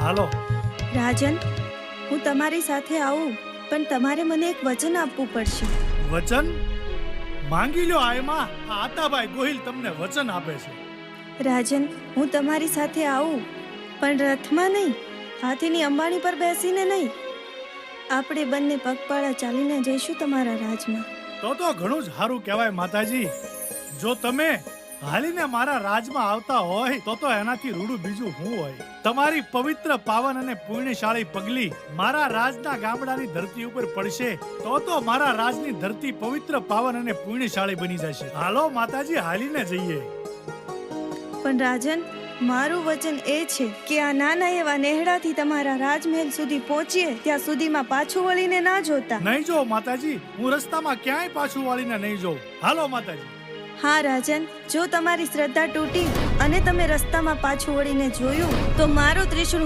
હાલો. રાજન, હું તમારી સાથે આવું, પણ તમારે મને એક વચન આપવું પડશે. વચન માંગી લ્યો. આયમાં આતાભાઈ ગોહિલ તમને વચન આપે છે. રાજન, હું તમારી સાથે આવું, પણ રથમાં નહીં, હાથીની અંબાણી પર બેસીને નહીં. આપણે બંને પગપાળા ચાલીને જઈશું તમારા રાજમાં. તો ઘણું જ સારું કહેવાય માતાજી. જો તમે હાલીને મારા રાજમાં આવતા હોય તો એનાથી રૂડું બીજું શું હોય. તમારી પવિત્ર પાવન અને પુણ્યશાળી પગલી મારા રાજના ગામડાની ધરતી ઉપર પડશે તો મારા રાજની ધરતી પવિત્ર પાવન અને પુણ્યશાળી બની જશે. હાલો માતાજી, હાલીને જઈએ. પણ રાજન, મારું વચન એ છે કે આ નાના એવા નેહડાથી તમારા રાજમહેલ સુધી પહોંચીએ ત્યાં સુધીમાં પાછું વળીને ના જોતા. નહીં જો માતાજી, હું રસ્તામાં ક્યાંય પાછું વાળીને નહીં જોઉં. હાલો માતાજી. હા રાજન, જો તમારી શ્રદ્ધા તૂટી અને તમે રસ્તામાં પાછું વળીને જોયું તો મારું ત્રિશૂળ